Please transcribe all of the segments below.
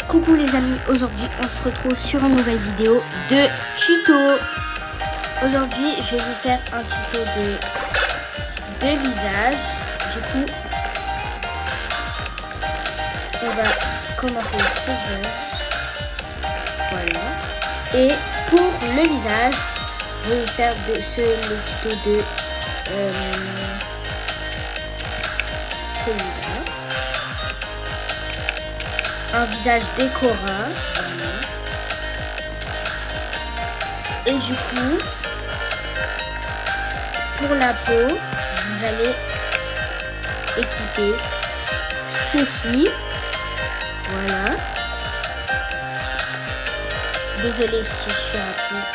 Coucou les amis, aujourd'hui on se retrouve sur une nouvelle vidéo de tuto. Aujourd'hui je vais vous faire un tuto de visage. Du coup on va commencer ce visage. Voilà. Et pour le visage, je vais vous faire le tuto de celui-là. Un visage décorant. Voilà. Et du coup, pour la peau, vous allez équiper ceci. Voilà. Désolée si je suis rapide.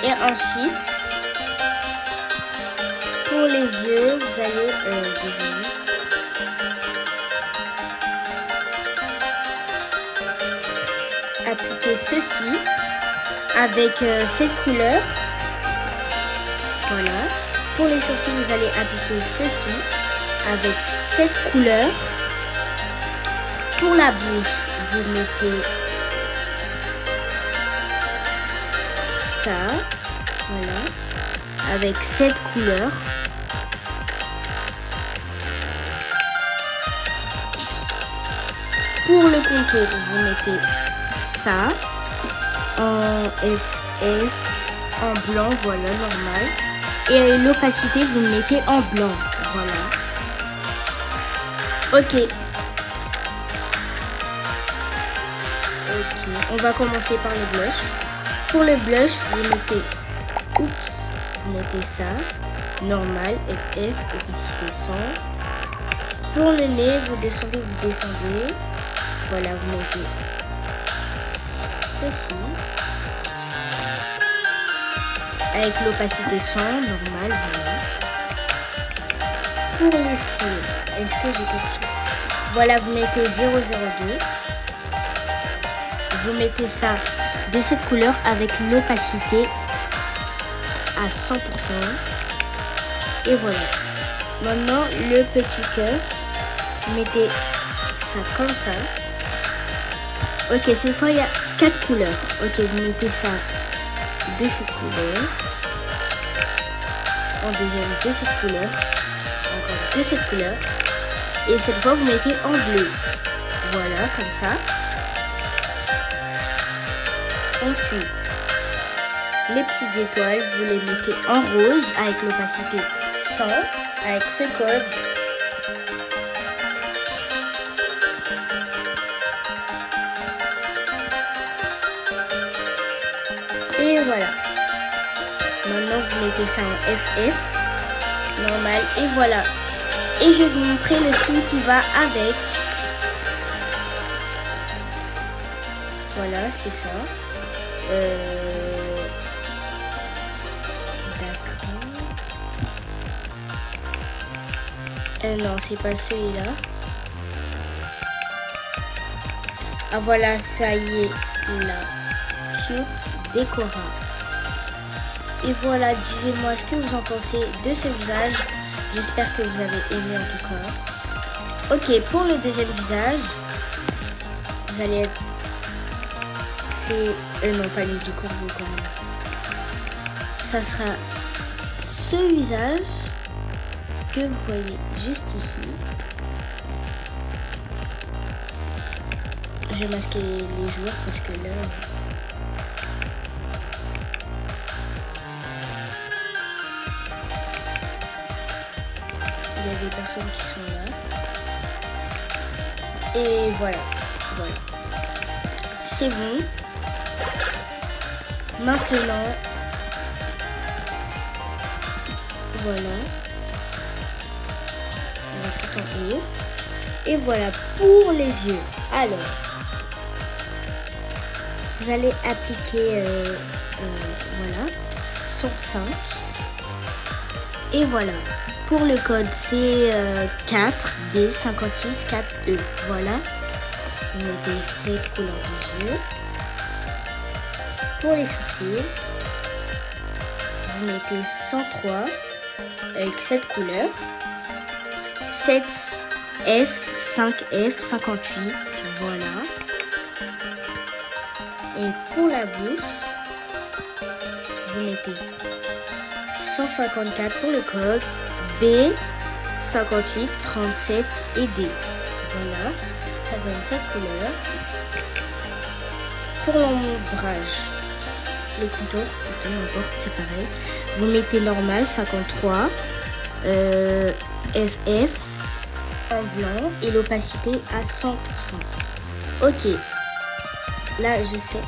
Et ensuite, pour les yeux, vous allez désolé. Appliquer ceci avec cette couleur. Voilà. Pour les sourcils, vous allez appliquer ceci avec cette couleur. Pour la bouche, vous mettez ça. Voilà. Avec cette couleur. Pour le contour, vous mettez ça en FF, en blanc, voilà, normal. Et l'opacité, vous le mettez en blanc, voilà. Ok, on va commencer par le blush. Pour le blush, vous mettez ça, normal, FF, opacité 100. Pour le nez, vous descendez. Voilà, vous mettez ceci avec l'opacité 100, normal, voilà. Pour les skills, est-ce que j'ai quelque chose? Voilà, vous mettez 002. Vous mettez ça de cette couleur avec l'opacité à 100%. Et voilà. Maintenant, le petit cœur, vous mettez ça comme ça. Ok, cette fois, il y a 4 couleurs. Ok, vous mettez ça de cette couleur. En deuxième, de cette couleur. Encore de cette couleur. Et cette fois, vous mettez en bleu. Voilà, comme ça. Ensuite, les petites étoiles, vous les mettez en rose avec l'opacité 100, avec ce code. Et voilà. Maintenant, vous mettez ça en FF, normal, et voilà. Et je vais vous montrer le skin qui va avec. Voilà, c'est ça. D'accord. Non, c'est pas celui-là. Ah voilà, ça y est, là. Cute Décora. Et voilà, disez-moi ce que vous en pensez de ce visage. J'espère que vous avez aimé en tout cas. Ok, pour le deuxième visage, vous allez être... C'est... non, pas du corbeau quand même. Ça sera ce visage que vous voyez juste ici. Je vais masquer les jours parce que là... il y a des personnes qui sont là. Et voilà. C'est bon. Maintenant, voilà. On va tout en haut. Et voilà pour les yeux. Alors, vous allez appliquer, voilà, 105. Et voilà. Pour le code, c'est 4B56 4E. Voilà. Vous mettez cette couleur des yeux. Pour les sourcils, vous mettez 103 avec cette couleur. 7 F5F58, voilà. Et pour la bouche, vous mettez 154 pour le code, B, 58, 37 et D. Voilà, ça donne cette couleur. Pour l'ombrage, les couteaux, n'importe, c'est pareil. Vous mettez normal, 53, FF en blanc et l'opacité à 100%. Ok, là je sais.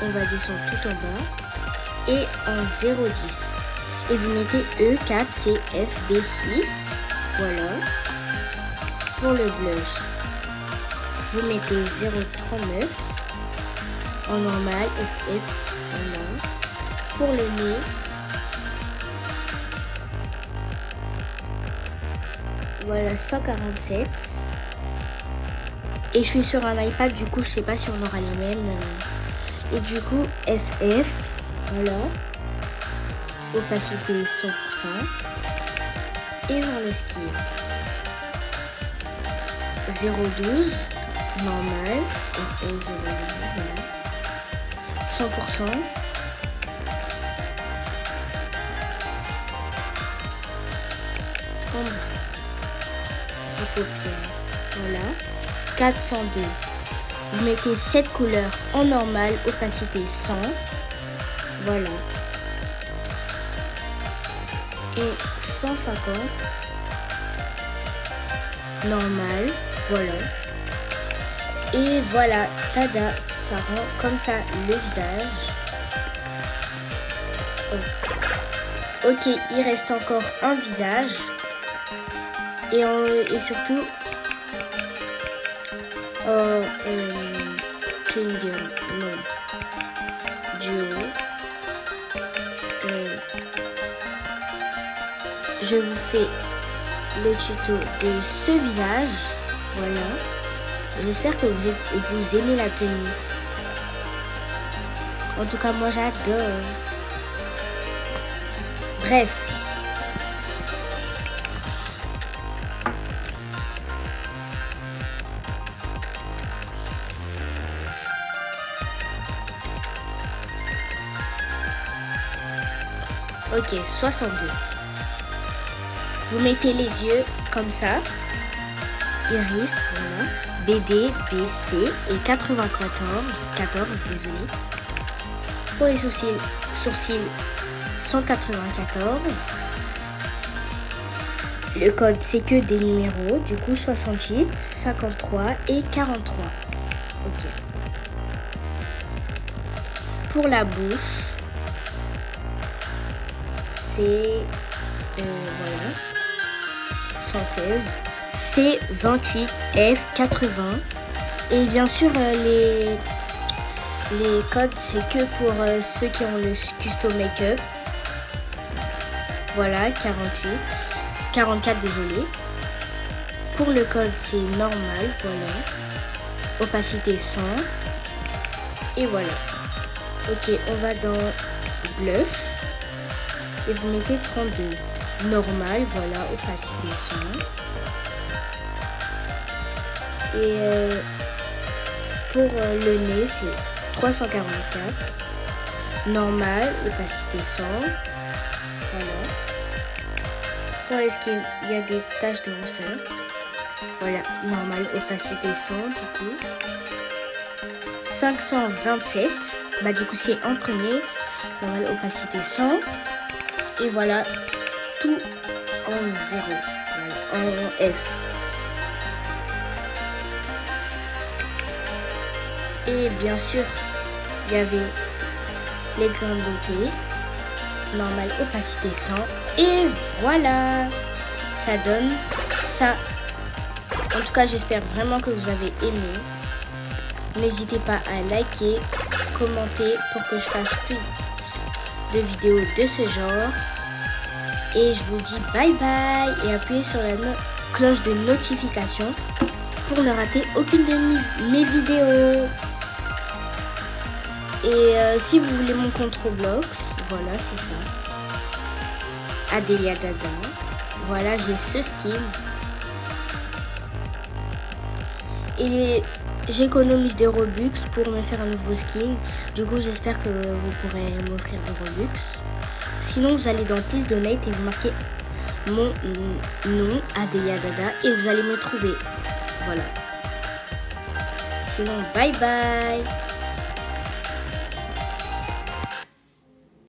On va descendre tout en bas et en 0,10. Et vous mettez E4CFB6. Voilà. Pour le blush, vous mettez 0,39 en normal, FF. Voilà. Pour le nez, voilà 147. Et je suis sur un iPad, du coup je sais pas si on aura les mêmes. Et du coup FF, voilà. Opacité 100%. Et dans le skill 0,12 normal. FF 0,12, voilà. 100%. La paupière, voilà. 402. Vous mettez cette couleur en normal, opacité 100. Voilà. Et 150. Normal. Voilà. Et voilà. Tada. Ça rend comme ça le visage. Oh. Ok. Il reste encore un visage. Et surtout. Kingdom, non. Duo. Je vous fais le tuto de ce visage. Voilà. J'espère que vous aimez la tenue. En tout cas, moi j'adore. Bref. Ok, 62. Vous mettez les yeux comme ça. Iris, voilà. BD, BC et 14, désolé. Pour les sourcils 194. Le code, c'est que des numéros. Du coup, 68, 53 et 43. Ok. Pour la bouche, c'est voilà 116, C28, F80 et bien sûr les codes c'est que pour ceux qui ont le custom make-up. Voilà 44 désolé. Pour le code c'est normal, voilà, opacité 100 et voilà. Ok, on va dans blush. Et vous mettez 32. Normal, voilà, opacité 100. Et pour le nez, c'est 344. Normal, opacité 100. Voilà. Pour les skins, il y a des taches de rousseur. Voilà, normal, opacité 100 du coup. 527. Bah du coup, c'est en premier. Normal, opacité 100. Et voilà, tout en 0, voilà, en F. Et bien sûr, il y avait les grains de beauté, normal, opacité 100. Et voilà, ça donne ça. En tout cas, j'espère vraiment que vous avez aimé. N'hésitez pas à liker, commenter pour que je fasse plus de vidéos de ce genre. Et je vous dis bye bye et appuyez sur la cloche de notification pour ne rater aucune de mes vidéos. Et si vous voulez mon compte Roblox, voilà c'est ça, Adélia Dada. Voilà, j'ai ce skin Et j'économise des Robux pour me faire un nouveau skin. Du coup, j'espère que vous pourrez m'offrir des Robux. Sinon, vous allez dans Please Donate et vous marquez mon nom, Adelia Dada, et vous allez me trouver. Voilà. Sinon, bye bye.